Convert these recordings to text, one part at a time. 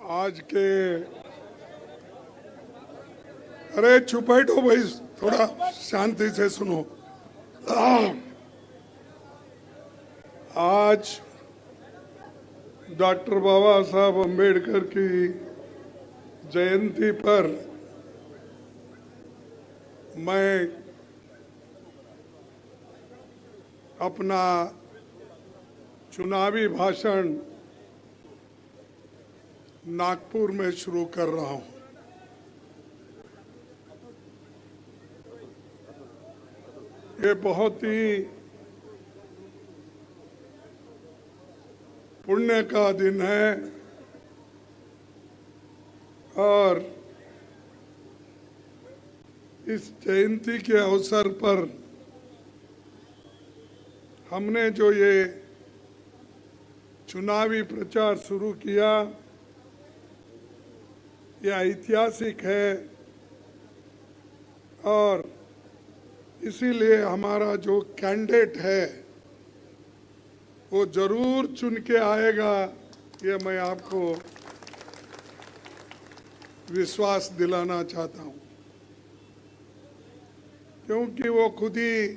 आज के अरे चुप बैठो भाई, थोड़ा शांति से सुनो। आज डॉक्टर बाबा साहब अम्बेडकर की जयंती पर मैं अपना चुनावी भाषण नागपुर में शुरू कर रहा हूं। ये बहुत ही पुण्य का दिन है और इस जयंती के अवसर पर हमने जो ये चुनावी प्रचार शुरू किया, यह ऐतिहासिक है और इसीलिए हमारा जो कैंडिडेट है वो जरूर चुन के आएगा, ये मैं आपको विश्वास दिलाना चाहता हूं। क्योंकि वो खुद ही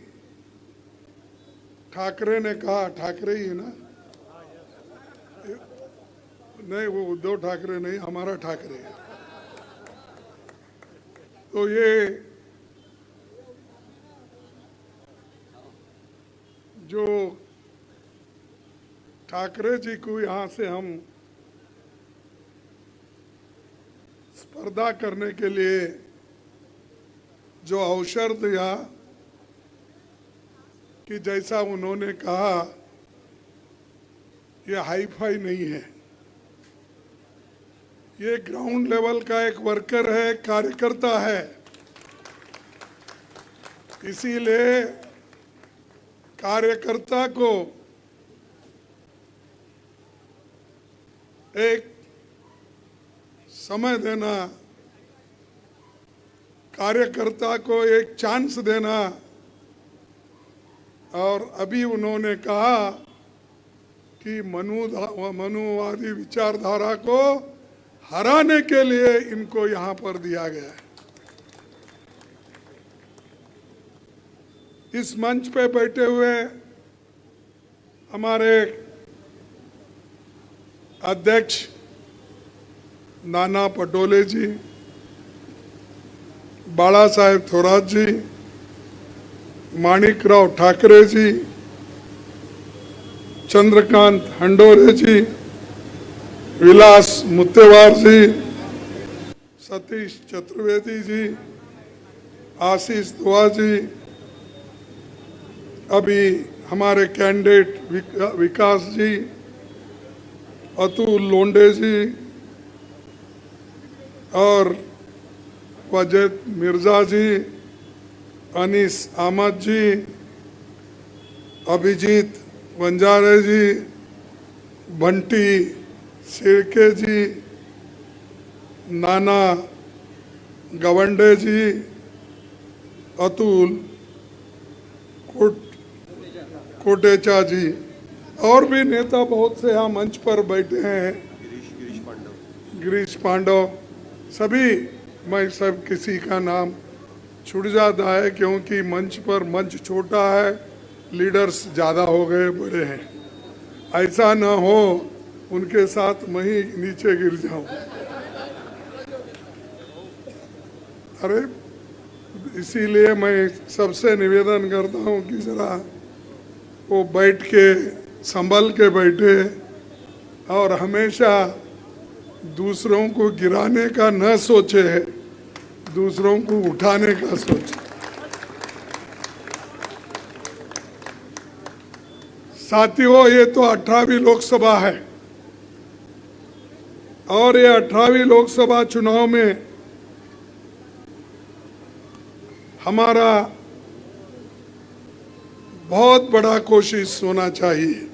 ठाकरे ने कहा, ठाकरे ही ना, नहीं वो उद्धव ठाकरे नहीं, हमारा ठाकरे है। तो ये जो ठाकरे जी को यहाँ से हम स्पर्धा करने के लिए जो अवसर दिया कि जैसा उन्होंने कहा, ये हाई फाई नहीं है, ये ग्राउंड लेवल का एक वर्कर है, कार्यकर्ता है। इसीलिए कार्यकर्ता को एक समय देना, कार्यकर्ता को एक चांस देना, और अभी उन्होंने कहा कि मनुवादी विचारधारा को हराने के लिए इनको यहां पर दिया गया है। इस मंच पे बैठे हुए हमारे अध्यक्ष नाना पटोले जी, बाला साहेब थोरात जी, माणिकराव ठाकरे जी, चंद्रकांत हंडोरे जी, विलास मुत्तेवार जी, सतीश चतुर्वेदी जी, आशीष दुआ जी, अभी हमारे कैंडिडेट विकास जी, अतुल लोंडे जी और वजद मिर्जा जी, अनीस अहमद जी, अभिजीत वंजारे जी, बंटी सिरके जी, नाना गवंडे जी, अतुल कोटेचा जी और भी नेता बहुत से यहाँ मंच पर बैठे हैं, गिरीश पांडव, सभी, मैं सब किसी का नाम छूट जाता है क्योंकि मंच पर मंच छोटा है, लीडर्स ज़्यादा हो गए, बड़े हैं। ऐसा न हो उनके साथ मैं ही नीचे गिर जाऊं। अरे इसीलिए मैं सबसे निवेदन करता हूं कि जरा वो बैठ के संभल के बैठे और हमेशा दूसरों को गिराने का न सोचे, दूसरों को उठाने का सोचे। साथियों, ये तो 18वीं लोकसभा है और ये 18वीं लोकसभा चुनाव में हमारा बहुत बड़ा कोशिश होना चाहिए।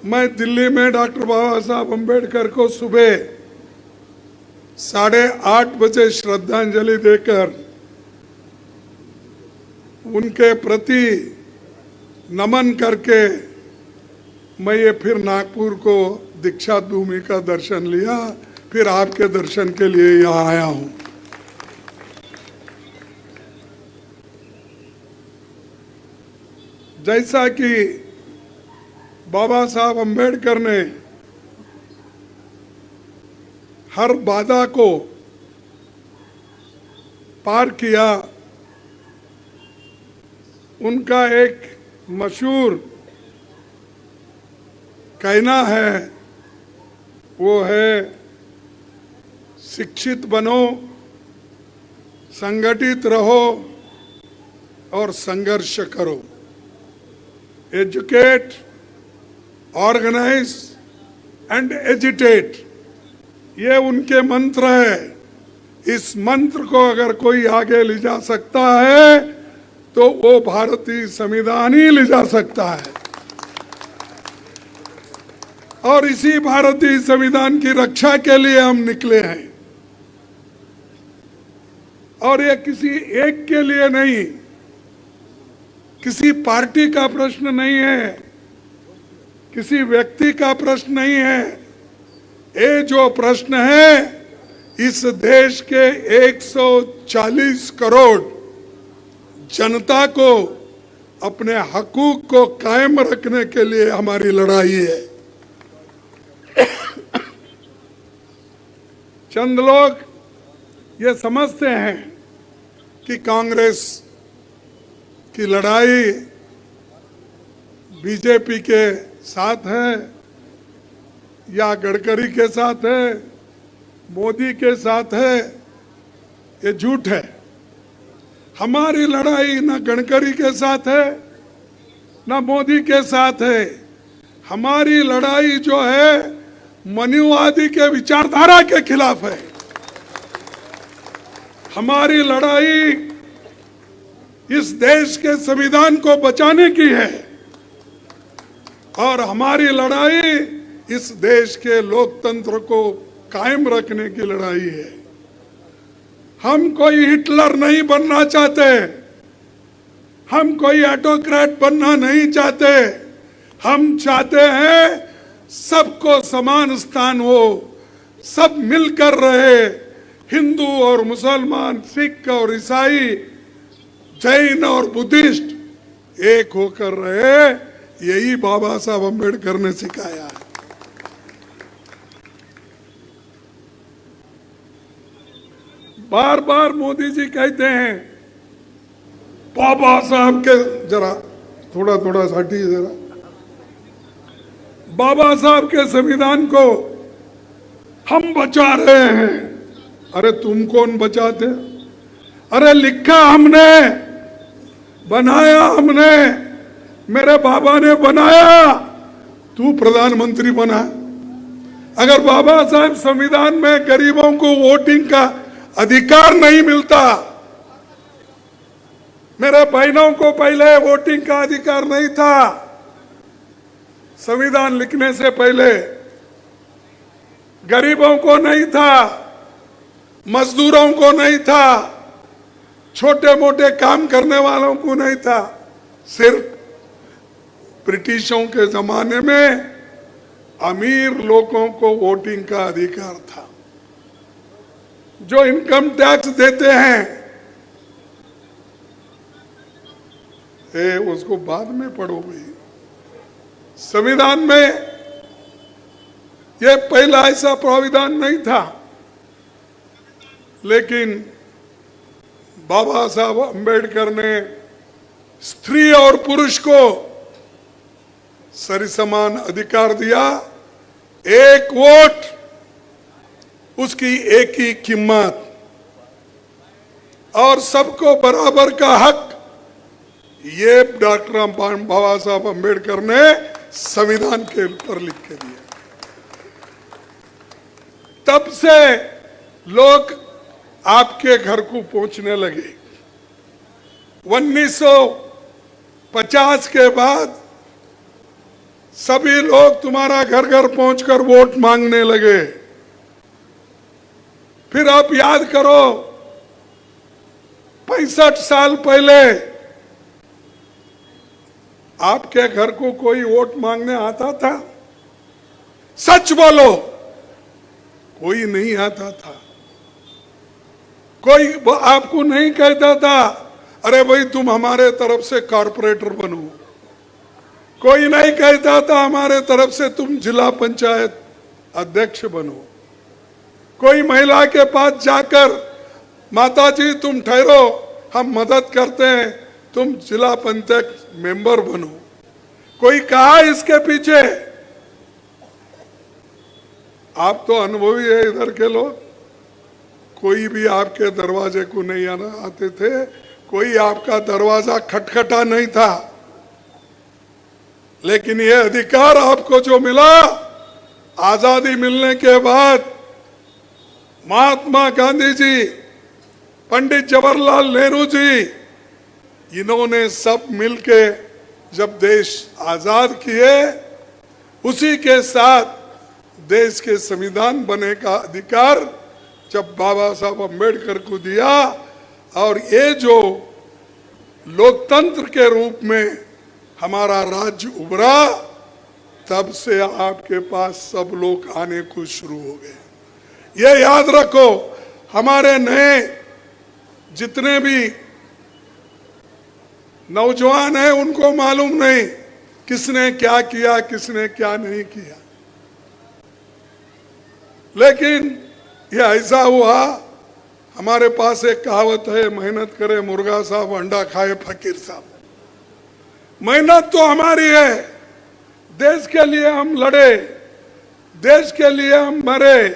मैं दिल्ली में डॉक्टर बाबा साहब अम्बेडकर को सुबह 8:30 बजे श्रद्धांजलि देकर उनके प्रति नमन करके मैं ये फिर नागपुर को दीक्षा भूमि का दर्शन लिया, फिर आपके दर्शन के लिए यहाँ आया हूँ। जैसा कि बाबा साहब अम्बेडकर ने हर बाधा को पार किया, उनका एक मशहूर कहना है, वो है शिक्षित बनो, संगठित रहो और संघर्ष करो। एजुकेट, ऑर्गेनाइज एंड एजिटेट, ये उनके मंत्र है। इस मंत्र को अगर कोई आगे ले जा सकता है तो वो भारतीय संविधान ही ले जा सकता है। और इसी भारतीय संविधान की रक्षा के लिए हम निकले हैं। और ये किसी एक के लिए नहीं, किसी पार्टी का प्रश्न नहीं है, किसी व्यक्ति का प्रश्न नहीं है। ये जो प्रश्न है, इस देश के 140 करोड़ जनता को अपने हकूक को कायम रखने के लिए हमारी लड़ाई है। चंद लोग ये समझते हैं कि कांग्रेस की लड़ाई बीजेपी के साथ है या गडकरी के साथ है, मोदी के साथ है। ये झूठ है। हमारी लड़ाई न गडकरी के साथ है न मोदी के साथ है। हमारी लड़ाई जो है मनुवादी के विचारधारा के खिलाफ है। हमारी लड़ाई इस देश के संविधान को बचाने की है और हमारी लड़ाई इस देश के लोकतंत्र को कायम रखने की लड़ाई है। हम कोई हिटलर नहीं बनना चाहते, हम कोई ऑटोक्रेट बनना नहीं चाहते। हम चाहते हैं सबको समान स्थान हो, सब मिलकर रहे। हिंदू और मुसलमान, सिख और ईसाई, जैन और बुद्धिस्ट एक होकर रहे। यही बाबा साहब अम्बेडकर ने सिखाया है। बार बार मोदी जी कहते हैं बाबा साहब के, जरा थोड़ा थोड़ा हटिए जरा, बाबा साहब के संविधान को हम बचा रहे हैं। अरे तुम कौन बचाते? अरे लिखा हमने, बनाया हमने, मेरे बाबा ने बनाया, तू प्रधानमंत्री बना। अगर बाबा साहब संविधान में गरीबों को वोटिंग का अधिकार नहीं मिलता, मेरे बहनों को पहले वोटिंग का अधिकार नहीं था, संविधान लिखने से पहले गरीबों को नहीं था, मजदूरों को नहीं था, छोटे मोटे काम करने वालों को नहीं था। सिर्फ ब्रिटिशों के जमाने में अमीर लोगों को वोटिंग का अधिकार था। जो इनकम टैक्स देते हैं, उसको बाद में पढ़ोगे। संविधान में यह पहला ऐसा प्राविधान नहीं था, लेकिन बाबा साहब अम्बेडकर ने स्त्री और पुरुष को सरिसमान अधिकार दिया। एक वोट, उसकी एक ही कीमत, और सबको बराबर का हक। ये डॉक्टर बाबा साहब अम्बेडकर ने संविधान के ऊपर लिख के दिया। तब से लोग आपके घर को पहुंचने लगे। 1950 के बाद सभी लोग तुम्हारा घर घर पहुंचकर वोट मांगने लगे। फिर आप याद करो, 65 साल पहले आपके घर को कोई वोट मांगने आता था? सच बोलो, कोई नहीं आता था। कोई आपको नहीं कहता था अरे भाई तुम हमारे तरफ से कॉर्पोरेटर बनो। कोई नहीं कहता था हमारे तरफ से तुम जिला पंचायत अध्यक्ष बनो। कोई महिला के पास जाकर माता जी तुम ठहरो, हम मदद करते हैं, तुम जिला पंचायत मेंबर बनो। कोई कहा इसके पीछे? आप तो अनुभवी है इधर के लोग, कोई भी आपके दरवाजे को नहीं आते थे, कोई आपका दरवाजा खटखटा नहीं था। लेकिन ये अधिकार आपको जो मिला आजादी मिलने के बाद, महात्मा गांधी जी, पंडित जवाहरलाल नेहरू जी, इन्होंने सब मिलके जब देश आजाद किए, उसी के साथ देश के संविधान बने का अधिकार जब बाबा साहब अम्बेडकर को दिया, और ये जो लोकतंत्र के रूप में हमारा राज्य उभरा, तब से आपके पास सब लोग आने को शुरू हो गए। ये याद रखो, हमारे नए जितने भी नौजवान हैं उनको मालूम नहीं किसने क्या किया, किसने क्या नहीं किया। लेकिन ये ऐसा हुआ, हमारे पास एक कहावत है, मेहनत करे मुर्गा साहब, अंडा खाए फकीर साहब। मेहनत तो हमारी है, देश के लिए हम लड़े, देश के लिए हम मरे,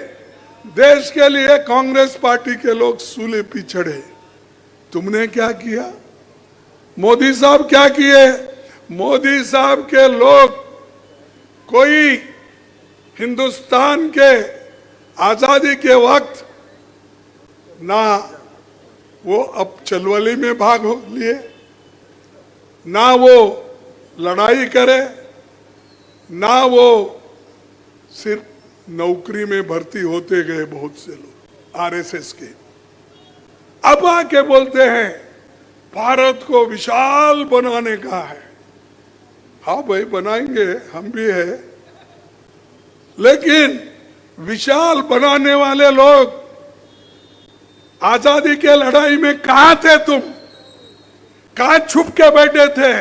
देश के लिए कांग्रेस पार्टी के लोग सूले पे चढ़े। तुमने क्या किया? मोदी साहब क्या किए? मोदी साहब के लोग, कोई हिंदुस्तान के आजादी के वक्त ना वो अब चलवली में भाग लिए, ना वो लड़ाई करे, ना वो सिर्फ नौकरी में भर्ती होते गए बहुत से लोग आरएसएस के। अब आके बोलते हैं भारत को विशाल बनाने का है। हाँ भाई बनाएंगे, हम भी है, लेकिन विशाल बनाने वाले लोग आजादी के लड़ाई में कहां थे? तुम कहां छुप के बैठे थे?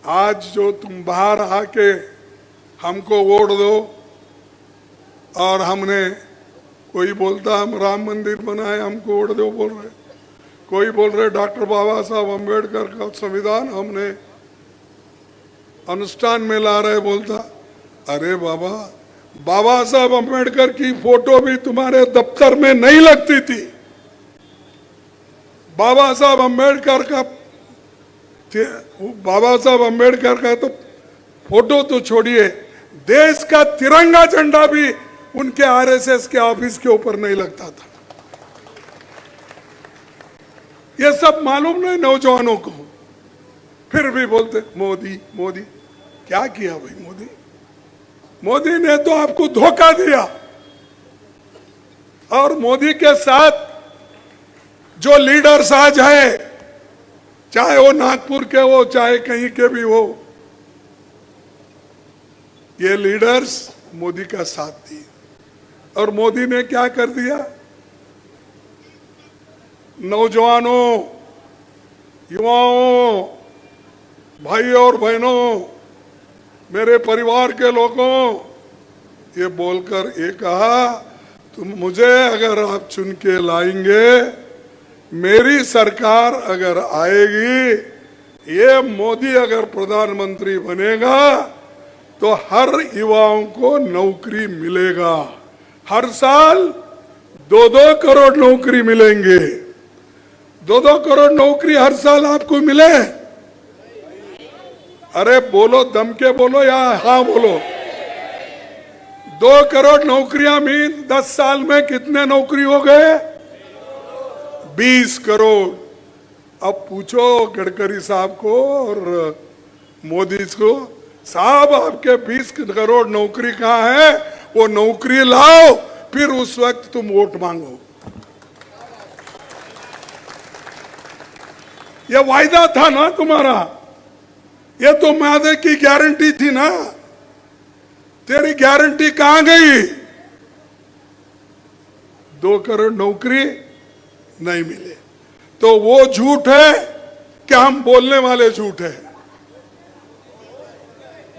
आज जो तुम बाहर आके हमको वोट दो, और हमने, कोई बोलता हम राम मंदिर बनाए हमको वोट दो बोल रहे, कोई बोल रहे डॉक्टर बाबा साहब अम्बेडकर का संविधान हमने अनुष्ठान में ला रहे, बोलता अरे बाबा, बाबा साहब अम्बेडकर की फोटो भी तुम्हारे दफ्तर में नहीं लगती थी। बाबा साहब अम्बेडकर का तो फोटो तो छोड़िए, देश का तिरंगा झंडा भी उनके आरएसएस के ऑफिस के ऊपर नहीं लगता था। ये सब मालूम नहीं नौजवानों को, फिर भी बोलते मोदी मोदी। क्या किया भाई मोदी? मोदी ने तो आपको धोखा दिया, और मोदी के साथ जो लीडर्स आज है, चाहे वो नागपुर के हो, चाहे कहीं के भी हो, ये लीडर्स मोदी का साथ दिए। और मोदी ने क्या कर दिया? नौजवानों, युवाओं, भाई और बहनों, मेरे परिवार के लोगों, ये बोलकर ये कहा, तुम मुझे अगर आप चुन के लाएंगे, मेरी सरकार अगर आएगी, ये मोदी अगर प्रधानमंत्री बनेगा, तो हर युवाओं को नौकरी मिलेगा। हर साल 2-2 करोड़ नौकरी मिलेंगे। 2-2 करोड़ नौकरी हर साल आपको मिले? अरे बोलो, दम के बोलो या हाँ बोलो। 2 करोड़ नौकरियां मिली, 10 साल में कितने नौकरी हो गए? 20 करोड़। अब पूछो गडकरी साहब को और मोदी को, साहब आपके 20 करोड़ नौकरी कहाँ है? वो नौकरी लाओ, फिर उस वक्त तुम वोट मांगो। ये वायदा था ना तुम्हारा, ये तो वादे की गारंटी थी ना, तेरी गारंटी कहां गई? 2 करोड़ नौकरी नहीं मिले तो वो झूठ है कि हम बोलने वाले झूठ है?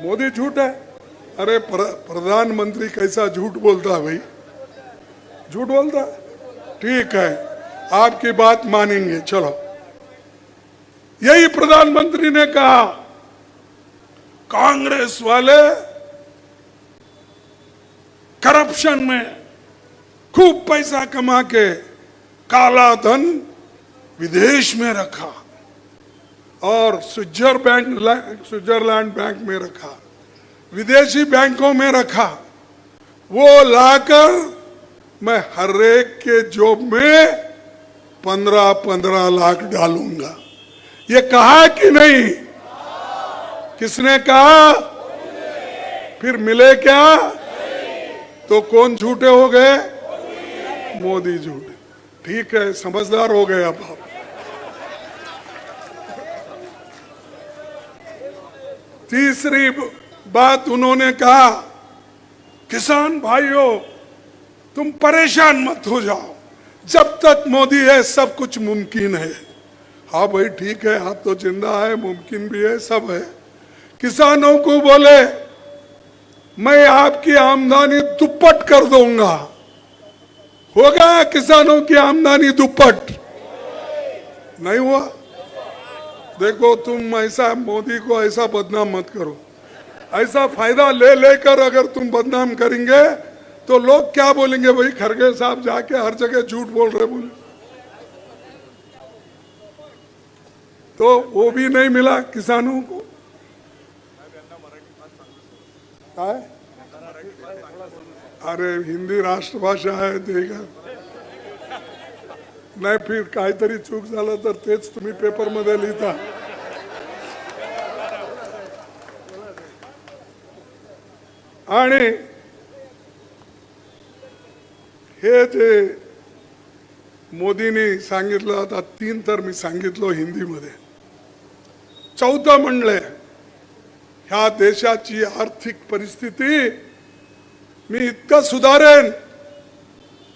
मोदी झूठ है? अरे प्रधानमंत्री कैसा झूठ बोलता है भाई, झूठ बोलता। ठीक है, आपकी बात मानेंगे, चलो। यही प्रधानमंत्री ने कहा कांग्रेस वाले करप्शन में खूब पैसा कमा के काला धन विदेश में रखा और स्विट्जरलैंड बैंक में रखा, विदेशी बैंकों में रखा। वो लाकर मैं हर एक के जॉब में 15-15 लाख डालूंगा। ये कहा कि नहीं? किसने कहा? फिर मिले क्या? तो कौन झूठे हो गए? मोदी झूठे। ठीक है, समझदार हो गए अब आप। तीसरी बात उन्होंने कहा, किसान भाइयों तुम परेशान मत हो जाओ, जब तक मोदी है सब कुछ मुमकिन है। हाँ भाई ठीक है, आप तो जिंदा है, मुमकिन भी है, सब है। किसानों को बोले मैं आपकी आमदनी दुप्पट कर दूंगा। होगा किसानों की आमदनी दुप्पट? नहीं हुआ। देखो तुम ऐसा मोदी को ऐसा बदनाम मत करो। ऐसा फायदा ले लेकर अगर तुम बदनाम करेंगे तो लोग क्या बोलेंगे? भाई खरगे साहब जाके हर जगह झूठ बोल रहे बोले। तो वो भी नहीं मिला किसानों को। अरे हिंदी राष्ट्रभाषा आहे देगा नाही, फिर काहीतरी चूक झालं तर तेच तुम्ही पेपर मध्ये लिहिता। आणि हे जे मोदींनी सांगितलं, आता 3 तर मी सांगितलं हिंदीमध्ये, 4थं म्हणले ह्या देशाची आर्थिक परिस्थिती मी इतकं सुधारेन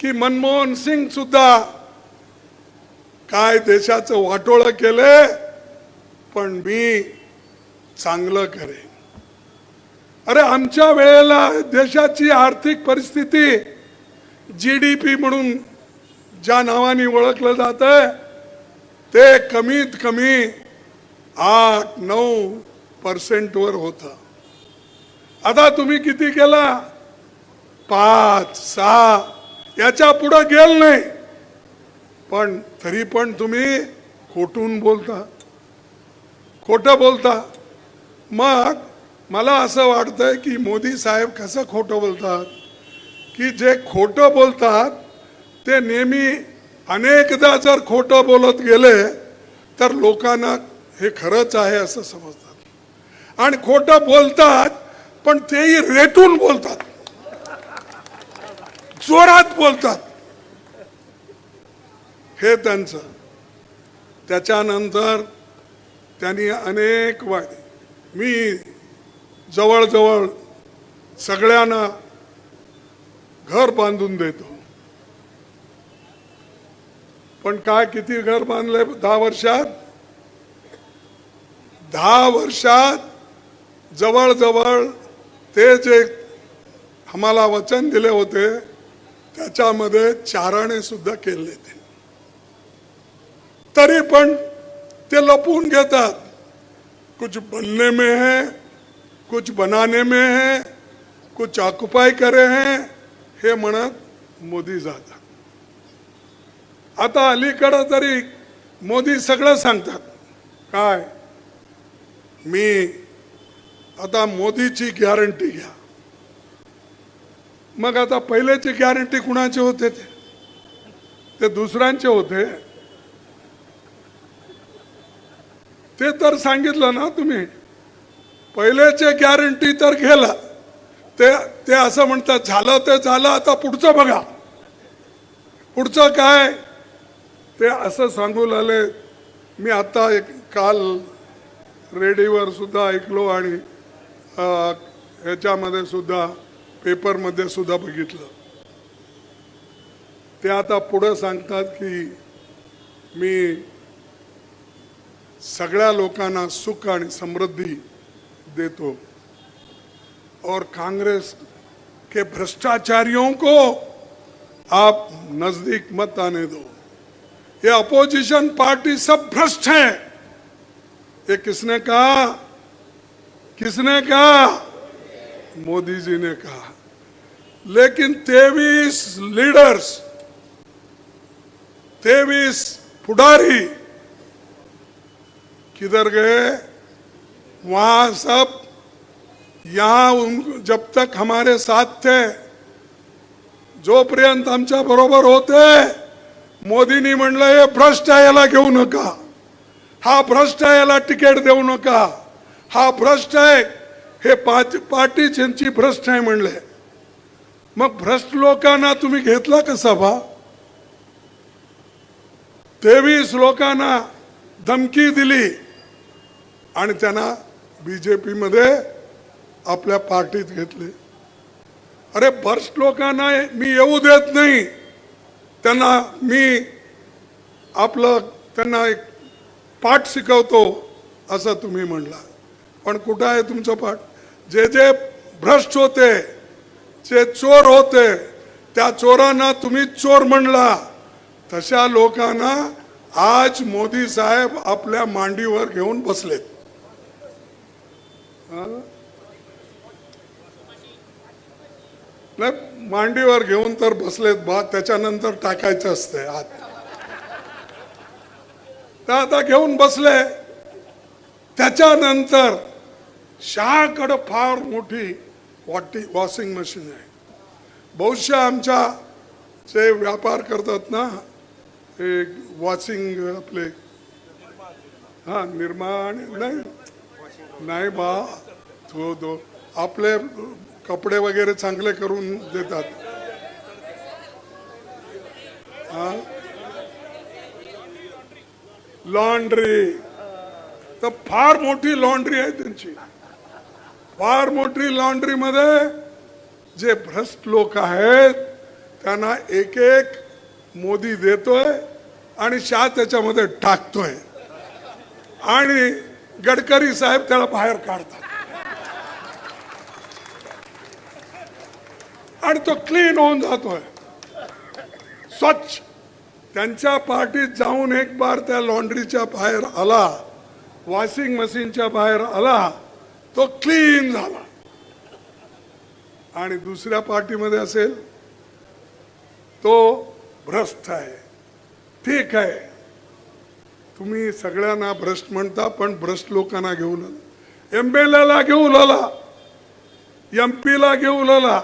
की मनमोहन सिंग सुद्धा काय देशाचं वाटोळं केलं पण मी चांगलं करेन। अरे आमच्या वेळेला देशाची आर्थिक परिस्थिती जीडीपी म्हणून ज्या नावाने ओळखलं जातं ते कमीत कमी 8-9% वर होतं। आता तुम्ही किती केला? 5-6 याच्या पुढे गेल नाही, पण तरी पण तुम्ही खोटून बोलता, खोटं बोलता। मग मला असं वाटतंय की मोदी साहेब कसं खोटं बोलतात की जे खोटं बोलतात ते नेहमी अनेकदा जर खोटं बोलत गेले तर लोकांना हे खरंच आहे असं समजतात आणि खोटं बोलतात पण तेही रेटून बोलतात, जोरात बोलतात। हे त्यांचं। त्याच्यानंतर त्यांनी अनेक वादे, मी जवळजवळ सगळ्यांना घर बांधून देतो, पण काय किती घर बांधले 10 वर्षात? 10 वर्षात जवळजवळ ते जे आम्हाला वचन दिले होते त्याच्यामध्ये 4 आणे सुद्धा केले ते, तरी पण ते लपून घेतात। कुछ बनने में है, कुछ बनाने में है, कुछ ऑक्युपाय करे हैं, हे म्हणत मोदी जातात। आता अलीकडे तरी मोदी सगळं सांगतात काय, मी आता मोदीची गॅरंटी घ्या। मग आता पहिलेची गॅरंटी कुणाचे होते? ते दुसऱ्यांचे होते। ते तर सांगितलं ना तुम्ही, पहिलेचे गॅरंटी तर गेला, ते असं म्हणतात झालं ते झालं, आता पुढचं बघा। पुढचं काय ते असं सांगू लागले। मी आता काल रेडिओवर सुद्धा ऐकलो आणि ह्याच्यामध्ये सुद्धा पेपरमध्ये सुद्धा बघितलं. ते आता पुढे सांगतात की मी सगळ्या लोकांना सुख आणि समृद्धी देतो और कांग्रेस के भ्रष्टाचारियों को आप नजदीक मत आने दो. ये अपोजिशन पार्टी सब भ्रष्ट है. ये किसने कहा? किसने कहा? मोदी जी ने कहा. लेकिन 23 लीडर्स, 23 पुडारी किधर गए? वहां सब यहां जब तक हमारे साथ थे, जोपर्यंत आमच्या बरोबर होते, मोदींनी म्हणलं हे भ्रष्ट आहे, याला घेऊ नका, हा भ्रष्ट आहे, याला तिकीट देऊ नका, हा भ्रष्ट आहे, हे पार्टी त्यांची भ्रष्ट आहे म्हणले. मग भ्रष्ट लोकांना तुम्ही घेतला कसा बा? 23 लोकांना धमकी दिली आणि त्यांना बीजेपी मध्ये आपल्या पार्टीत घेतले. अरे भ्रष्ट लोकांना मी येऊ देत नाही, त्यांना मी आपलं त्यांना एक पाठ शिकवतो असं तुम्ही म्हणला. पण कुठं आहे तुमचं पाठ? जे जे भ्रष्ट होते, जे चोर होते, त्या चोरांना तुम्ही चोर म्हणला. तशा लोकांना आज मोदी साहेब आपल्या मांडीवर घेऊन बसलेत. नाही, मांडीवर घेऊन तर बसलेत बा, त्याच्यानंतर टाकायचं असते आत. तर आता घेऊन बसले. त्याच्यानंतर शहाकडे फार मोठी वॉशिंग मशीन आहे. बहुशा आमच्या जे व्यापार करतात ना, हे वॉशिंग आपले निर्माण नाही बा, तो आपले कपडे वगैरे चांगले करून देतात. लॉन्ड्री, तर फार मोठी लॉन्ड्री आहे त्यांची. फार मोठी लॉन्ड्री मध्ये जे भ्रष्ट लोक आहेत त्यांना एक एक मोदी देतोय आणि शाह त्याच्यामध्ये टाकतोय आणि गडकरी साहेब त्याला बाहेर काढतात आणि तो क्लीन होऊन जातोय, स्वच्छ. त्यांच्या पार्टीत जाऊन एक बार त्या लॉन्ड्रीच्या बाहेर आला, वॉशिंग मशीनच्या बाहेर आला, तो क्लीन झाला. आणि दुसऱ्या पार्टीमध्ये असेल तो भ्रष्ट आहे. ठीक आहे, तुम्ही सगळ्यांना भ्रष्ट म्हणता, पण भ्रष्ट लोकांना घेऊन आला, MLA ला घेऊन आला, MP ला घेऊन आला.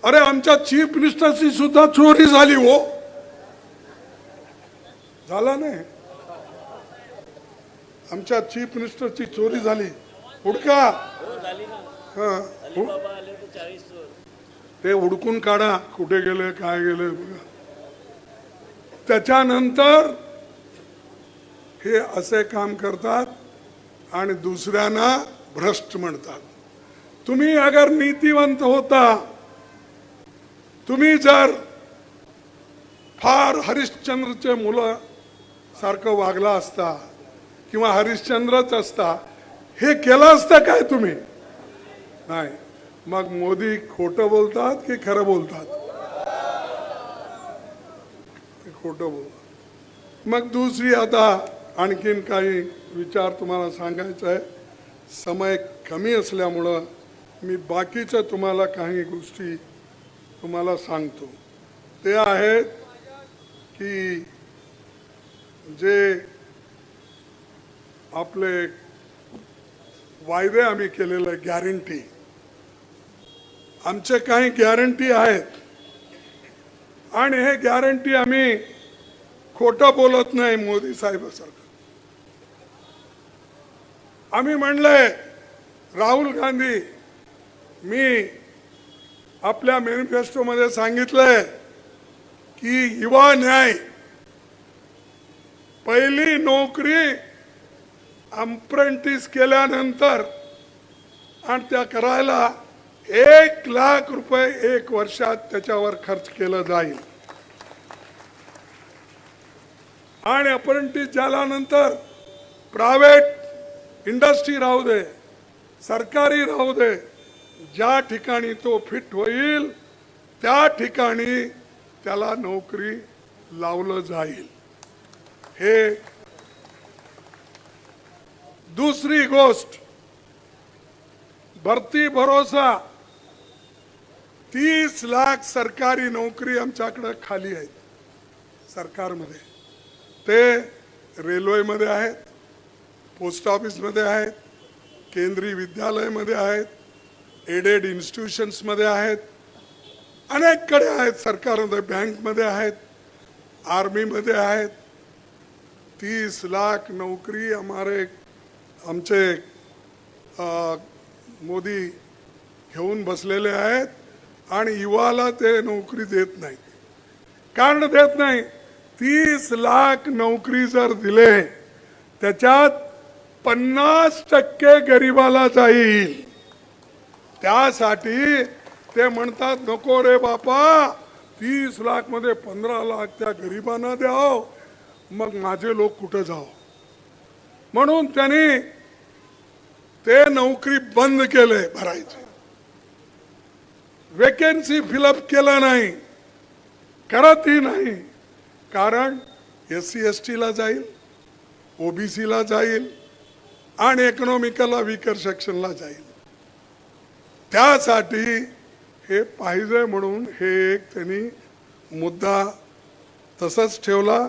अरे आमच्या चीफ मिनिस्टरची सुद्धा चोरी झाली हो, झाला नाही? आमच्या चीफ मिनिस्टरची चोरी झाली. हुडका, ते हुडकून काढा कुठे गेले काय गेले बघा. त्याच्यानंतर हे असे काम करतात आणि दुसऱ्यांना भ्रष्ट म्हणतात. तुम्ही अगर नीतिवंत होता, तुम्ही जर फार हरिश्चंद्रचे मुलं सारखं वागला असता किंवा हरिश्चंद्रच असता, हे केलं असतं काय तुम्ही? नाही. मग मोदी खोटं बोलतात की खरं बोलतात? खोटं बोलतात. मग दुसरी आता आणखीन काही विचार तुम्हाला सांगायचा आहे. समय कमी असल्यामुळं मी बाकीच्या तुम्हाला काही गोष्टी तुम्हाला सांगतो. ते आहेत की जे आपले वायदे आम्ही केलेले, गॅरंटी, आमचे काही गॅरंटी आहेत आणि हे गॅरंटी आम्ही खोटं बोलत नाही. मोदी साहेबांसारखं आम्ही म्हणलंय, राहुल गांधी, मी आपल्या मॅनिफेस्टोमध्ये सांगितलंय की युवा न्याय, पहिली नोकरी अप्रेंटिस केल्यानंतर आणि त्या करायला 1,00,000 रुपये 1 वर्षात त्याच्यावर खर्च केलं जाईल. आणि अप्रेंटिस झाल्यानंतर प्रायव्हेट इंडस्ट्री राहू दे, सरकारी राहू दे, ज्या ठिकाणी तो फिट होईल त्या ठिकाणी त्याला नोकरी लावलं जाईल. हे दुसरी गोष्ट, भरती भरोसा 30 लाख सरकारी नोकरी आमच्याकडे खाली आहेत सरकारमध्ये. ते रेल्वेमध्ये आहेत, पोस्ट ऑफिसमध्ये आहेत, केंद्रीय विद्यालयामध्ये आहेत, एडेड इन्स्टिट्यूशन्समध्ये आहेत, अनेककडे आहेत सरकारमध्ये, बँकमध्ये आहेत, आर्मीमध्ये आहेत. 30 लाख नौकरी आमचे मोदी घेऊन बसलेले आहेत आणि युवाला ते नोकरी देत नाही. कारण देत नाही, 30 लाख नोकरी जर दिले त्याच्यात 50% गरिबाला जाईल. त्यासाठी ते म्हणतात नको रे बापा, 30 लाख मध्ये 15 लाख त्या गरिबांना द्याव, मग माझे लोक कुठे जाव. म्हणून त्यांनी ते नोकरी बंद केले भरायचे. वेकेन्सी फिलअप केला नाही, करतही नाही. कारण SC/ST ला जाईल, OBC ला जाईल आणि इकॉनॉमिकला वीकर सेक्शनला जाईल. त्यासाठी हे पाहिजे म्हणून हे एक त्यांनी मुद्दा तसंच ठेवला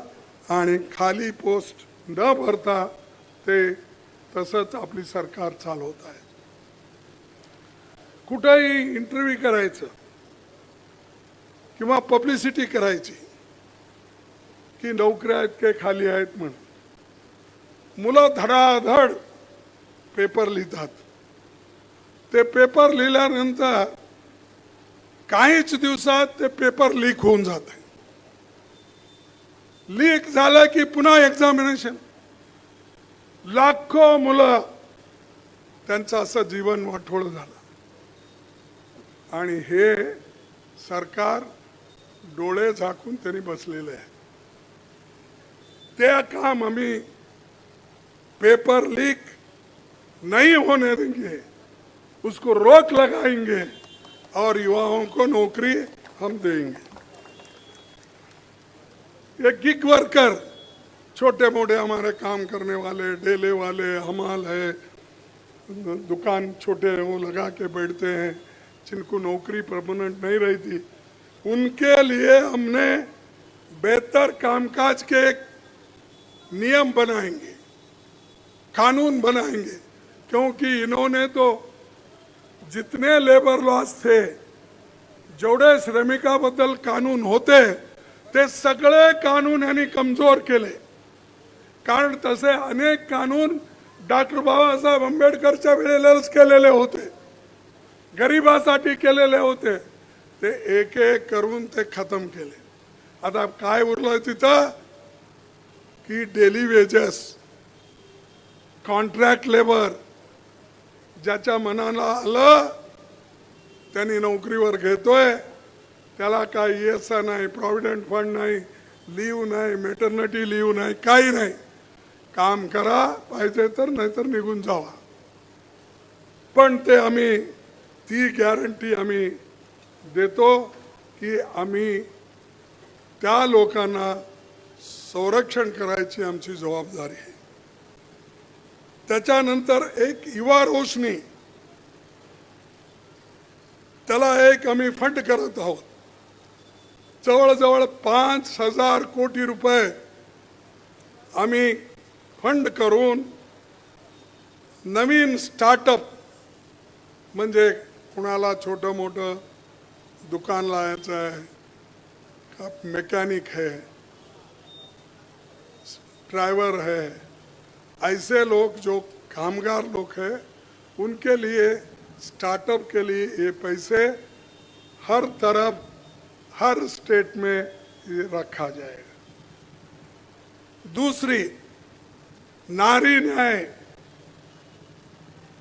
आणि खाली पोस्ट न भरता ते तसंच आपली सरकार चालवत आहे. कुठेही इंटरव्ह्यू करायचं किंवा पब्लिसिटी करायची की नोकऱ्या इतके खाली आहेत म्हणून, मुलं धडाधड पेपर लिहितात. ते पेपर लिहिल्यानंतर काहीच दिवसात ते पेपर लीक होऊन जात आहे. लीक झालं की पुन्हा एक्झामिनेशन. लाखो मुलं त्यांचं असं जीवन वाटोळं झालं. आणि हे सरकार डोळे झाकून त्यांनी बसलेले आहे. ते काम आम्ही पेपर लीक नहीं होने देंगे, उसको रोक लगाएंगे और युवाओं को नौकरी हम देंगे. ये गिग वर्कर, छोटे मोटे हमारे काम करने वाले, डेले वाले, हमाल है, दुकान छोटे वो लगा के बैठते हैं, जिनको नौकरी परमानेंट नहीं रहती, उनके लिए हमने बेहतर कामकाज के एक नियम बनाएंगे, कानून बनाएंगे. क्योंकि इन्होंने तो जितने लेबर लॉज थे, जेवढे श्रमिकाबद्दल कानून होते ते सगळे कानून यांनी कमजोर केले. कारण तसे अनेक कानून डॉक्टर बाबासाहेब आंबेडकरच्या वेळेलाच केलेले होते, गरिबासाठी केलेले होते. ते एक एक करून ते खतम केले. आता काय उरलं तिथं की डेली वेजेस, कॉन्ट्रॅक्ट लेबर, ज्याच्या मनाला आलं त्यांनी नोकरीवर घेतोय, त्याला काही ESI नाही, प्रॉव्हिडंट फंड नाही, लीव नाही, मॅटर्निटी लीव नाही, काही नाही. काम करा पाहिजे तर, नाहीतर निघून जावा. पण ते आम्ही ती गॅरंटी आम्ही देतो की आम्ही त्या लोकांना संरक्षण करायची आमची जबाबदारी आहे. त्याच्यानंतर एक युवा रोशनी, त्याला एक आम्ही फंड करत आहोत. जवळजवळ 5,000 कोटी रुपये आम्ही फंड करून नवीन स्टार्टअप, म्हणजे कुणाला छोटं मोठं दुकान लावायचं आहे, मैकेनिक है, ड्राइवर है, ऐसे लोग जो कामगार लोग हैं, उनके लिए स्टार्टअप के लिए ये पैसे हर तरफ, हर स्टेट में ये रखा जाएगा. दूसरी, नारी न्याय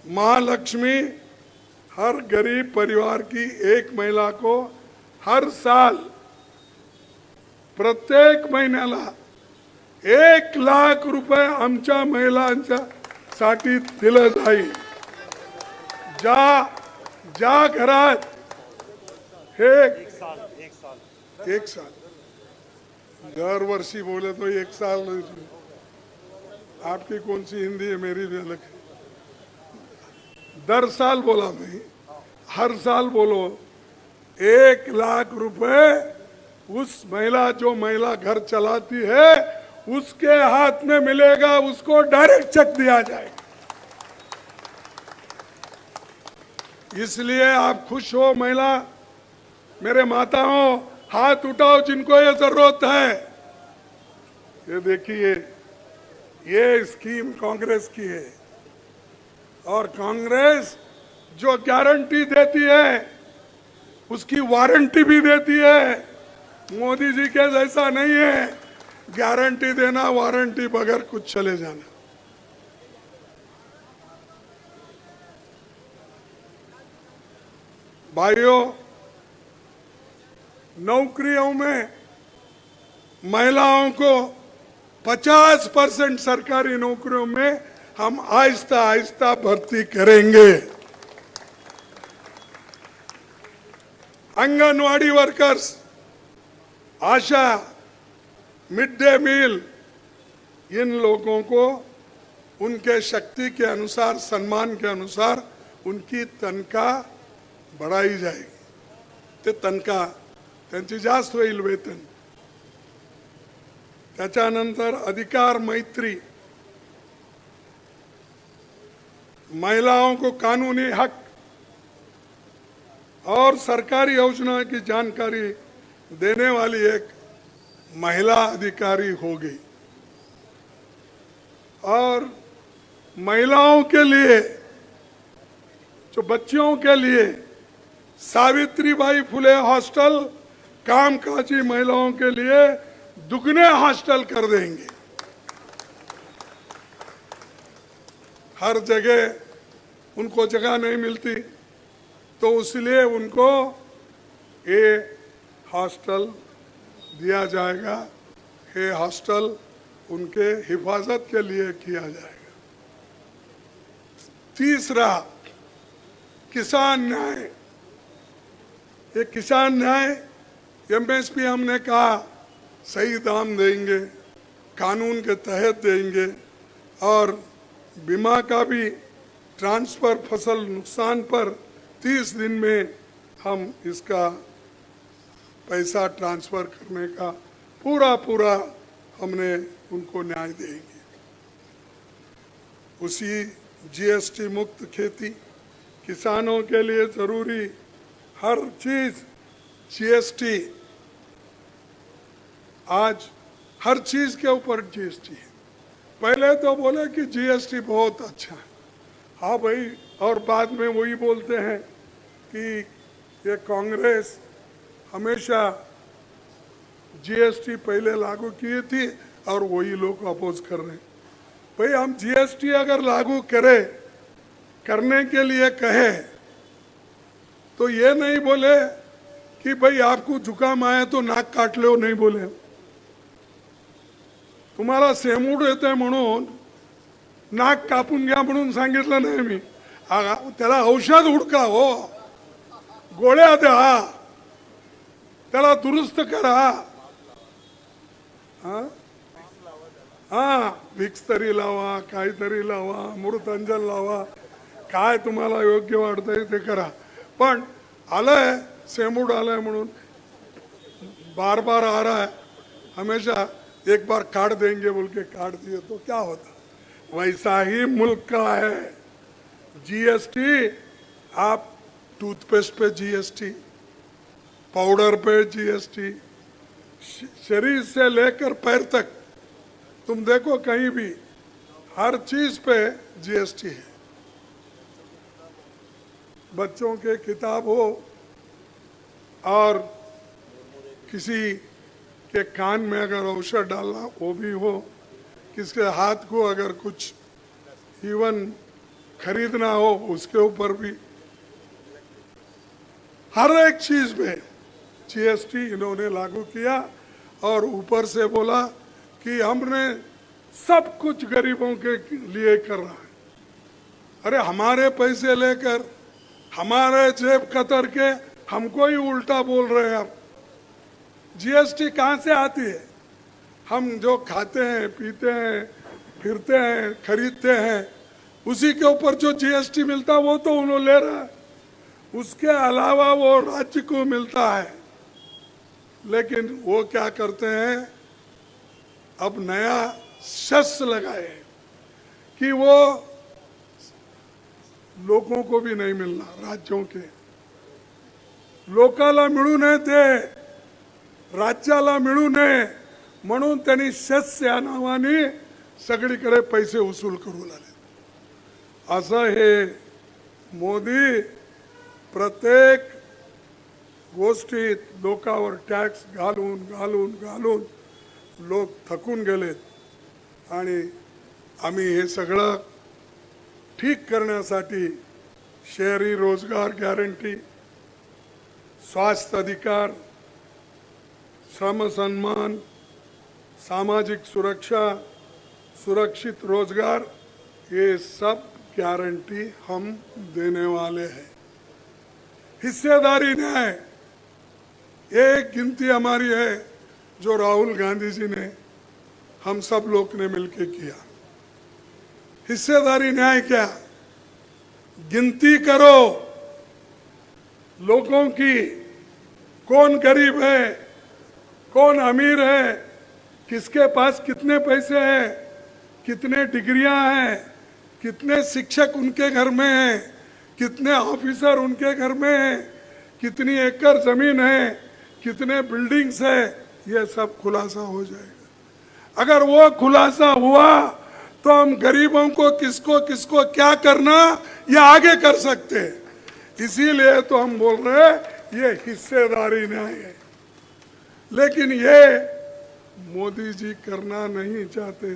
महालक्ष्मी हर गरीब परिवार की एक महिला को हर साल प्रत्येक महिन्याला 1,00,000 रुपये आमच्या महिलांसाठी दिलं जाईल. ज्या घरात हे एक साल दरवर्षी बोले तो एक साल, आपकी कौन सी हिंदी है, मेरी भी अलग है. दर साल बोला मैं, हर साल बोलो. 1,00,000 रुपए उस महिला, जो महिला घर चलाती है, उसके हाथ में मिलेगा, उसको डायरेक्ट चेक दिया जाएगा. इसलिए आप खुश हो महिला, मेरे माताओं, हाथ उठाओ जिनको ये जरूरत है. ये देखिए, ये स्कीम कांग्रेस की है और कांग्रेस जो गारंटी देती है उसकी वारंटी भी देती है. मोदी जी के जैसा नहीं है गारंटी देना, वारंटी बगैर कुछ चले जाना. भाइयों, नौकरियों में महिलाओं को 50% सरकारी नौकरियों में हम आहिस्ता आहिस्ता भर्ती करेंगे. आंगनवाड़ी वर्कर्स, आशा, मिड डे मील, इन लोगों को उनके शक्ति के अनुसार, सम्मान के अनुसार उनकी तनख्वाह बढ़ाई जाएगी. ते तनख्वाह त्यांची जास्त होईल, वेतन. त्याच्यानंतर अधिकार मैत्री, महिलाओं को कानूनी हक और सरकारी योजनाओं की जानकारी देने वाली एक महिला अधिकारी होगी. और महिलाओं के लिए, जो बच्चियों के लिए सावित्रीबाई फुले हॉस्टल, कामकाजी महिलाओं के लिए दुगने हॉस्टल कर देंगे. हर जगह उनको जगह नहीं मिलती, तो इसलिए उनको ये हॉस्टल दिया जाएगा. ये हॉस्टल उनके हिफाजत के लिए किया जाएगा. तीसरा, किसान न्याय. ये किसान न्याय, एमएसपी हमने कहा सही दाम देंगे, कानून के तहत देंगे. और बीमा का भी ट्रांसफर, फसल नुकसान पर 30 दिन में हम इसका पैसा ट्रांसफर करने का पूरा हमने उनको न्याय देंगे. उसी जीएसटी मुक्त खेती, किसानों के लिए जरूरी हर चीज जीएसटी. आज हर चीज के ऊपर जीएसटी है. पहले तो बोले कि जीएसटी बहुत अच्छा है, हाँ भाई, और बाद में वही बोलते हैं कि ये कांग्रेस हमेशा जीएसटी पहले लागू किए थी और वही लोग अपोज कर रहे हैं. भाई, हम जीएसटी अगर लागू करने के लिए कहे तो ये नहीं बोले कि भाई आपको जुकाम आया तो नाक काट लो, नहीं बोले. तुम्हाला सेमूड येते म्हणून नाक कापून घ्या म्हणून सांगितलं नाही मी. त्याला औषध हुडका, हो, गोळ्या द्या, त्याला दुरुस्त करा. विक्स तरी लावा, काहीतरी लावा, मृतांजन लावा, काय तुम्हाला योग्य वाटतंय ते करा. पण आलंय, सेमूड आलंय म्हणून बार बार आ रहा है. हमेशा एक बार काट देंगे बोल के काट दिए तो क्या होता. वैसा ही मुल्क का है जीएसटी. आप टूथपेस्ट पे जीएसटी, पाउडर पे जीएसटी, शरीर से लेकर पैर तक तुम देखो कहीं भी हर चीज पे जीएसटी है. बच्चों के किताब हो और किसी के कान में अगर औषध डालना वो भी हो, किसके हाथ को अगर कुछ इवन खरीदना हो उसके ऊपर भी, हर एक चीज में जीएसटी इन्होंने लागू किया और ऊपर से बोला कि हमने सब कुछ गरीबों के लिए कर रहा है। अरे हमारे पैसे लेकर हमारे जेब कतर के हमको ही उल्टा बोल रहे हैं आप। जीएसटी कहाँ से आती है? हम जो खाते हैं, पीते हैं, फिरते हैं, खरीदते हैं, उसी के ऊपर जो जीएसटी मिलता है वो तो उन्होंने ले रहा है, उसके अलावा वो राज्य को मिलता है। लेकिन वो क्या करते हैं, अब नया शस्त्र लगाए कि वो लोगों को भी नहीं मिलना, राज्यों के लोकाला मिळू नये ते राज्याला मिळू नये म्हणून त्यांनी सेस या नावाने सगळीकडे पैसे वसूल करू लागले। असं हे मोदी प्रत्येक गोष्टीत लोकांवर टॅक्स घालून घालून घालून लोक थकून गेलेत आणि आम्ही हे सगळं ठीक करण्यासाठी शहरी रोजगार गॅरंटी, स्वास्थ्य अधिकार, श्रम सम्मान, सामाजिक सुरक्षा, सुरक्षित रोजगार, ये सब गारंटी हम देने वाले हैं। हिस्सेदारी न्याय एक गिनती हमारी है जो राहुल गांधी जी ने हम सब लोग ने मिलकर किया। हिस्सेदारी न्याय क्या? गिनती करो लोगों की, कौन गरीब है, कौन अमीर है, किसके पास कितने पैसे हैं, कितने डिग्रियां हैं, कितने शिक्षक उनके घर में हैं, कितने ऑफिसर उनके घर में हैं, कितनी एकड़ जमीन है, कितने बिल्डिंग्स है, ये सब खुलासा हो जाएगा। अगर वो खुलासा हुआ तो हम गरीबों को किसको किसको क्या करना ये आगे कर सकते हैं। इसीलिए तो हम बोल रहे हैं ये हिस्सेदारी न्याय है। लेकिन ये मोदी जी करना नहीं चाहते।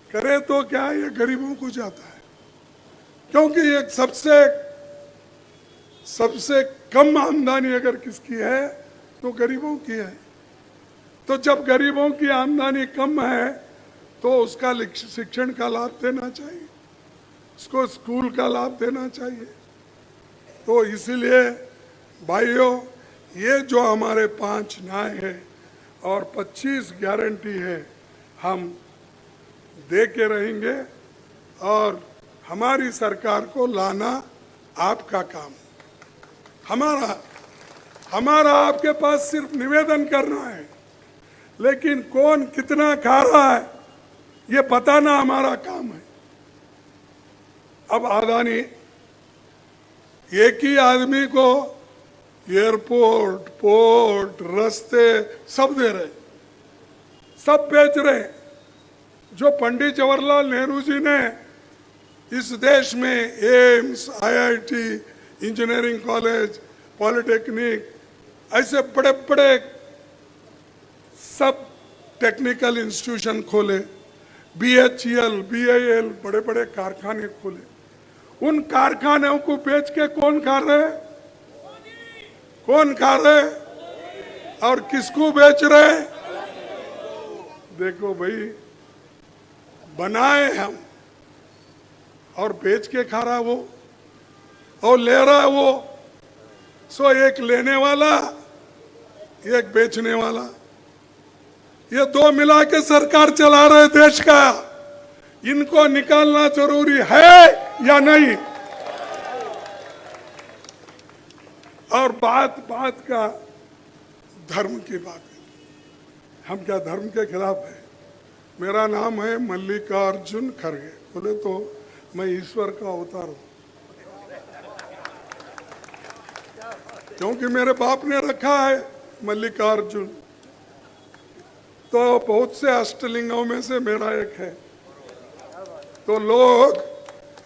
करे तो क्या, ये गरीबों को जाता है, क्योंकि एक सबसे कम आमदनी अगर किसकी है तो गरीबों की है। तो जब गरीबों की आमदनी कम है तो उसका शिक्षण का लाभ देना चाहिए, उसको स्कूल का लाभ देना चाहिए। तो इसीलिए भाइयों, ये जो हमारे 5 न्याय है और 25 गारंटी है, हम दे के रहेंगे और हमारी सरकार को लाना आपका काम है। हमारा आपके पास सिर्फ निवेदन करना है, लेकिन कौन कितना खा रहा है ये बताना हमारा काम है। अब अदानी एक ही आदमी को एयरपोर्ट, पोर्ट, रास्ते सब दे रहे, सब बेच रहे। जो पंडित जवाहरलाल नेहरू जी ने इस देश में AIIMS, IIT, engineering college, polytechnic, ऐसे बड़े बड़े सब टेक्निकल इंस्टीट्यूशन खोले, बीएचईएल, बीआईएल, बड़े बड़े कारखाने खोले। उन कारखानों को बेच के कौन खा रहे? कौन खा रहे और किसको बेच रहे? देखो भाई, बनाए हम और बेच के खा रहा वो और ले रहा है वो। सो एक लेने वाला, एक बेचने वाला, ये दो मिला के सरकार चला रहे देश का। इनको निकालना जरूरी है या नहीं? और बात का धर्म की बात है। हम क्या धर्म के खिलाफ है? मेरा नाम है मल्लिकार्जुन खड़गे। बोले तो मैं ईश्वर का अवतार हूं, क्योंकि मेरे बाप ने रखा है मल्लिकार्जुन। तो बहुत से अष्टलिंगों में से मेरा एक है। तो लोग,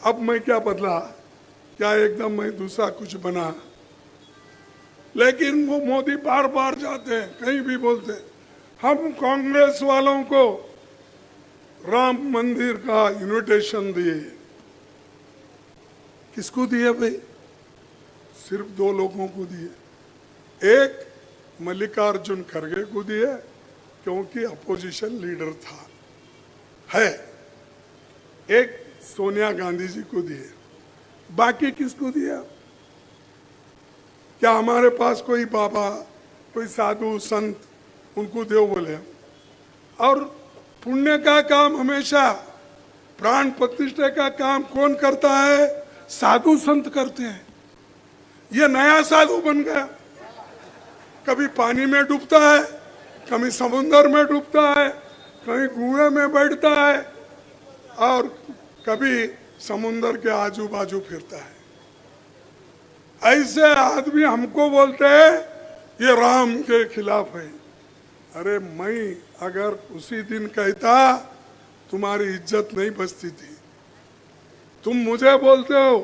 अब मैं क्या बदला, क्या एकदम मैं दूसरा कुछ बना? लेकिन वो मोदी बार बार जाते हैं, कहीं भी बोलते हैं हम कांग्रेस वालों को राम मंदिर का इनविटेशन दिए, किसको दिए भाई? सिर्फ दो लोगों को दिए। एक मल्लिकार्जुन खड़गे को दिए क्योंकि अपोजिशन लीडर था है। एक सोनिया गांधी जी को दिए। बाकी किसको दिया? क्या हमारे पास कोई बाबा, कोई साधु संत उनको देव बोले? और पुण्य का काम हमेशा, प्राण प्रतिष्ठा का काम कौन करता है? साधु संत करते हैं। ये नया साधु बन गया, कभी पानी में डूबता है, कभी समुद्र में डूबता है, कहीं कुएं में बैठता है और कभी समुद्र के आजू बाजू फिरता है। ऐसे आदमी हमको बोलते हैं ये राम के खिलाफ है। अरे मैं अगर उसी दिन कहता तुम्हारी इज्जत नहीं बचती थी। तुम मुझे बोलते हो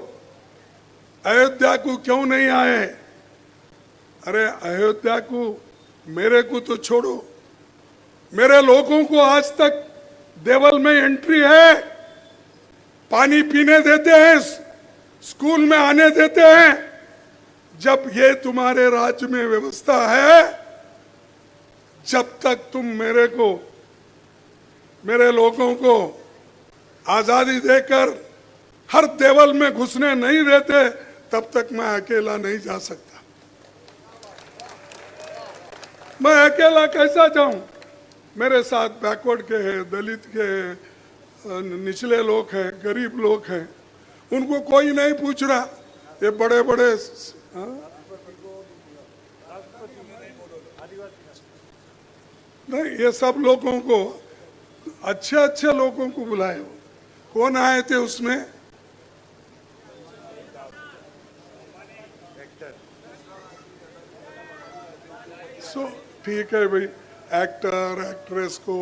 अयोध्या को क्यों नहीं आए? अरे अयोध्या को, मेरे को तो छोड़ो, मेरे लोगों को आज तक देवल में एंट्री है, पानी पीने देते हैं, स्कूल में आने देते हैं। जब ये तुम्हारे राज्य में व्यवस्था है, जब तक तुम मेरे को, मेरे लोगों को आजादी देकर हर देवल में घुसने नहीं देते, तब तक मैं अकेला नहीं जा सकता। मैं अकेला कैसा जाऊं? मेरे साथ बैकवर्ड के हैं, दलित के हैं, निचले लोग हैं, गरीब लोग हैं, उनको कोई नहीं पूछ रहा। ये बड़े बड़े नहीं, ये सब लोगों को, अच्छे अच्छे लोगों को बुलाए हो। कौन आए थे उसमें? सो ठीक है भाई, एक्टर एक्ट्रेस को,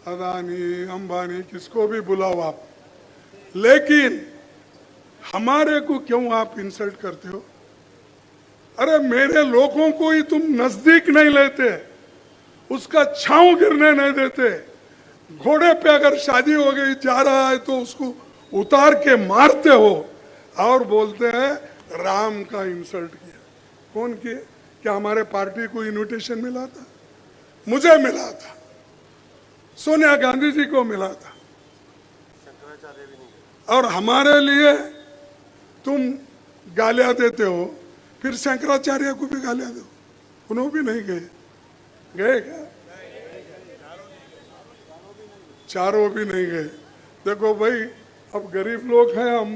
अदानी अंबानी किसको भी बुलाओ आप, लेकिन हमारे को क्यों आप इंसल्ट करते हो? अरे मेरे लोगों को ही तुम नजदीक नहीं लेते, उसका छांव गिरने नहीं देते। घोड़े पे अगर शादी हो गई, जा रहा है तो उसको उतार के मारते हो और बोलते हैं राम का इंसल्ट किया। कौन किए? क्या हमारे पार्टी को इनविटेशन मिला था? मुझे मिला था, सोनिया गांधी जी को मिला था। और हमारे लिए तुम गालियां देते हो, फिर शंकराचार्य को भी गालियां दो। उन्होंने भी नहीं गए, गए क्या? चारों भी नहीं गए। देखो भाई, अब गरीब लोग हैं, हम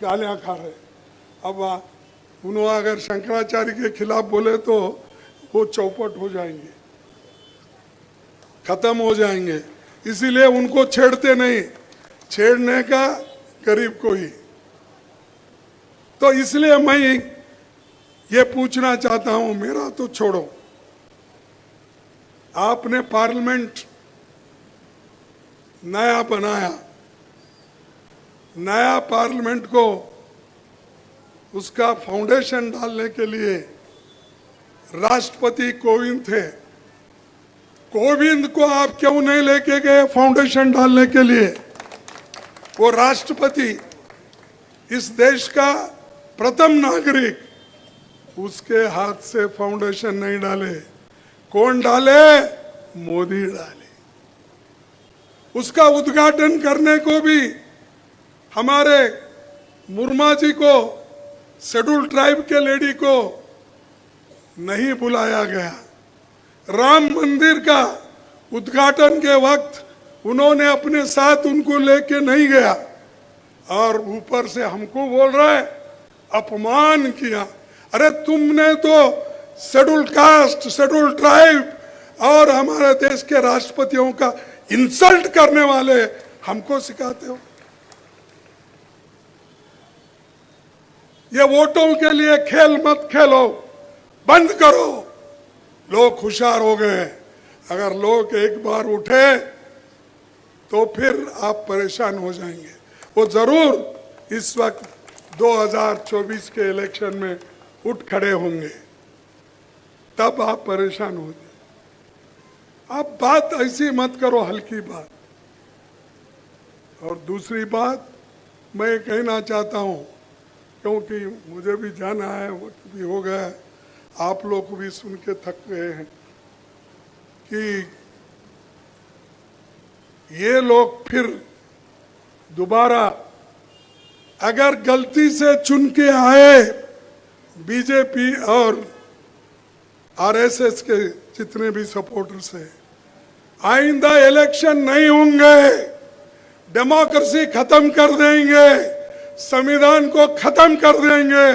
गालियां खा रहे। अब उन्होंने अगर शंकराचार्य के खिलाफ बोले तो वो चौपट हो जाएंगे, खत्म हो जाएंगे। इसीलिए उनको छेड़ते नहीं, छेड़ने का गरीब को ही। तो इसलिए मैं ये पूछना चाहता हूं, मेरा तो छोड़ो, आपने पार्लियामेंट नया बनाया, नया पार्लियामेंट को उसका फाउंडेशन डालने के लिए राष्ट्रपति कोविंद थे। कोविंद को आप क्यों नहीं लेके गए फाउंडेशन डालने के लिए? वो राष्ट्रपति, इस देश का प्रथम नागरिक, उसके हाथ से फाउंडेशन नहीं डाले। कौन डाले? मोदी डाले। उसका उद्घाटन करने को भी हमारे मुर्मा जी को, शेड्यूल ट्राइब के लेडी को नहीं बुलाया गया। राम मंदिर का उद्घाटन के वक्त उन्होंने अपने साथ उनको लेके नहीं गया, और ऊपर से हमको बोल रहा है अपमान किया। अरे तुमने तो शेड्यूल कास्ट, शेड्यूल ट्राइब और हमारे देश के राष्ट्रपतियों का इंसल्ट करने वाले हमको सिखाते हो। ये वोटों के लिए खेल मत खेलो, बंद करो। लोग होशियार हो गए। अगर लोग एक बार उठे तो फिर आप परेशान हो जाएंगे। वो जरूर इस वक्त 2024 के इलेक्शन में उठ खड़े होंगे, तब आप परेशान हो जाए। आप बात ऐसी मत करो, हल्की बात। और दूसरी बात मैं कहना चाहता हूं, क्योंकि मुझे भी जाना है, वक्त भी हो गया है, आप लोग को भी सुन के थक गए हैं कि ये लोग फिर दोबारा अगर गलती से चुन के आए बीजेपी और आरएसएस के जितने भी सपोर्टर्स हैं, आइंदा इलेक्शन नहीं होंगे, डेमोक्रेसी खत्म कर देंगे, संविधान को खत्म कर देंगे,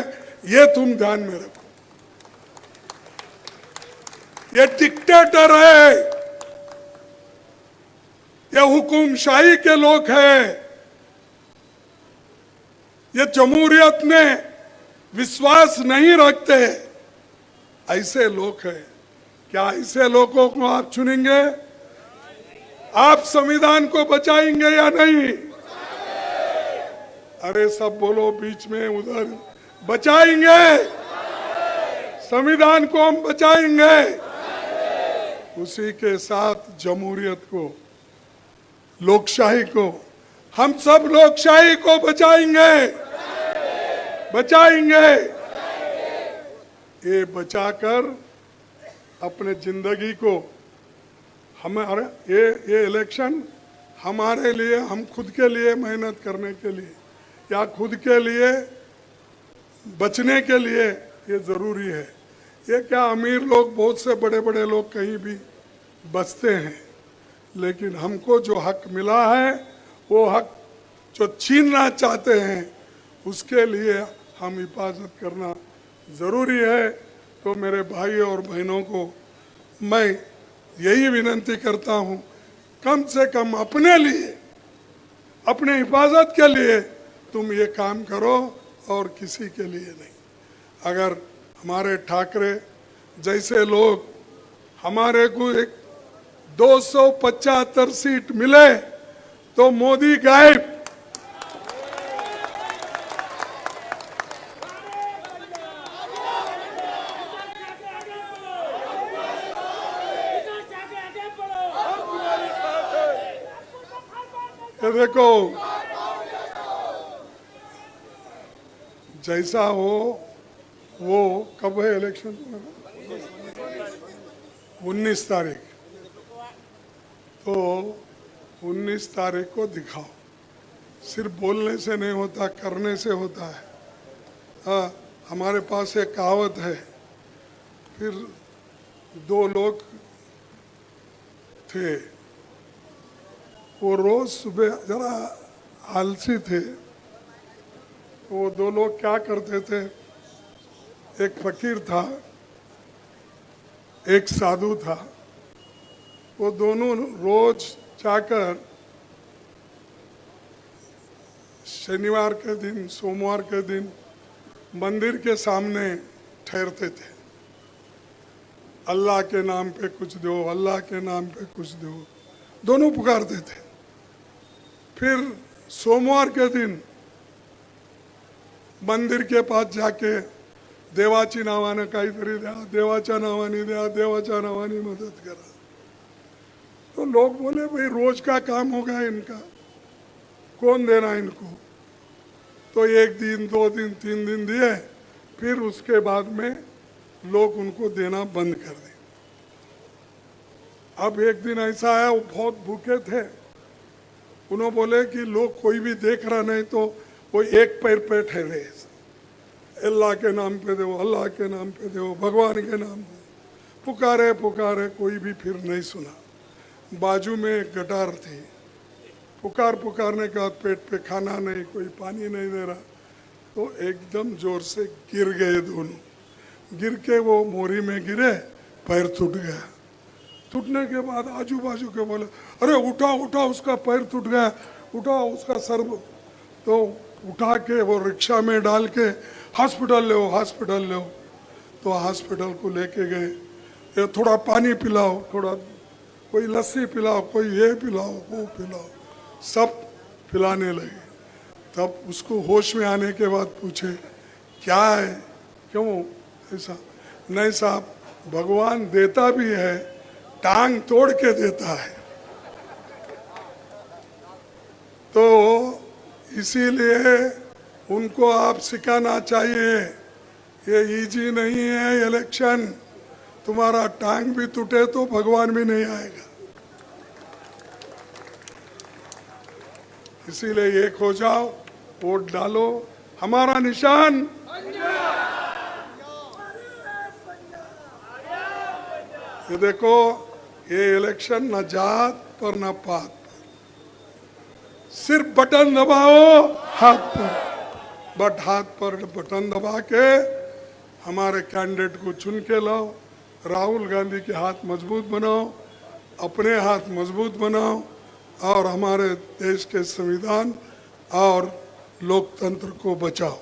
ये तुम ध्यान में रखो। ये डिक्टेटर है, ये हुकुमशाही के लोग हैं, ये जमहूरियत में विश्वास नहीं रखते, ऐसे लोग हैं। क्या ऐसे लोगों को आप चुनेंगे? आप संविधान को बचाएंगे या नहीं? अरे सब बोलो बीच में, उधर बचाएंगे, संविधान को हम बचाएंगे, उसी के साथ जमहूरियत को, लोकशाही को, हम सब लोकशाही को बचाएंगे, बचाएंगे। ये बचाकर अपने जिंदगी को, हमारे ये इलेक्शन हमारे लिए, हम खुद के लिए मेहनत करने के लिए या खुद के लिए बचने के लिए ये ज़रूरी है। ये क्या अमीर लोग, बहुत से बड़े बड़े लोग कहीं भी बचते हैं, लेकिन हमको जो हक मिला है, वो हक जो छीनना चाहते हैं, उसके लिए हम हिफाजत करना ज़रूरी है। तो मेरे भाई और बहनों को मैं यही विनती करता हूँ, कम से कम अपने लिए, अपने हिफाजत के लिए तुम ये काम करो और किसी के लिए नहीं। अगर हमारे ठाकरे जैसे लोग, हमारे को एक 275 सीट मिले तो मोदी गायब। तो देखो, जैसा हो वो, कब है इलेक्शन? 19 तारीख। तो 19 तारीख को दिखाओ। सिर्फ बोलने से नहीं होता, करने से होता है। हाँ, हमारे पास एक कहावत है, फिर 2 लोग थे, वो रोज सुबह जरा आलसी थे, वो 2 लोग क्या करते थे, एक फकीर था, एक साधु था, वो दोनों रोज जाकर शनिवार के दिन, सोमवार के दिन मंदिर के सामने ठहरते थे। अल्लाह के नाम पे कुछ दो, अल्लाह के नाम पे कुछ दो, दोनों पुकारते थे। फिर सोमवार के दिन मंदिर के पास जाके देवाची नावानं काहीतरी द्या, देवाच्या नावाने द्या, देवाच्या नावाने मदत करा। तो लोग बोले भाई रोज का काम होगा इनका, कौन देना इनको? तो 1 दिन, 2 दिन, 3 दिन दिए, फिर उसके बाद में लोग उनको देना बंद कर दिए। अब एक दिन ऐसा आया, वो बहुत भूखे थे, उन्होंने बोले कि लोग कोई भी देख रहा नहीं तो वो एक पैर पे ठहरे, अल्लाह के नाम पे दो, अल्लाह के नाम पे दो, भगवान के नाम पे पुकारे पुकारे, कोई भी फिर नहीं सुना। बाजू में एक गटार थी, पुकारने के बाद पेट पे खाना नहीं, कोई पानी नहीं दे रहा, तो एकदम जोर से गिर गए दोनों। गिर के वो मोरी में गिरे, पैर टूट गया। टूटने के बाद आजू बाजू के बोले, अरे उठा उठा, उसका पैर टूट गया, उठा उसका सर। तो उठा के वो रिक्शा में डाल के हॉस्पिटल ले, हॉस्पिटल ले। तो हॉस्पिटल को लेके गए, ये थोड़ा पानी पिलाओ, थोड़ा कोई लस्सी पिलाओ, कोई ये पिलाओ, वो पिलाओ, सब पिलाने लगे। तब उसको होश में आने के बाद पूछे क्या है, क्यों ऐसा? नहीं साहब, भगवान देता भी है, टांग तोड़ के देता है। तो इसीलिए उनको आप सिखाना चाहिए ये इजी नहीं है इलेक्शन, तुम्हारा टांग भी टूटे तो भगवान भी नहीं आएगा। इसीलिए एक हो जाओ, वोट डालो, हमारा निशान ये देखो, ये इलेक्शन न जात पर न पात पर, सिर्फ बटन दबाओ हाथ पर, बट हाथ पर बटन दबा के हमारे कैंडिडेट को चुन के लाओ। राहुल गांधी के हाथ मजबूत बनाओ, अपने हाथ मजबूत बनाओ और हमारे देश के संविधान और लोकतंत्र को बचाओ।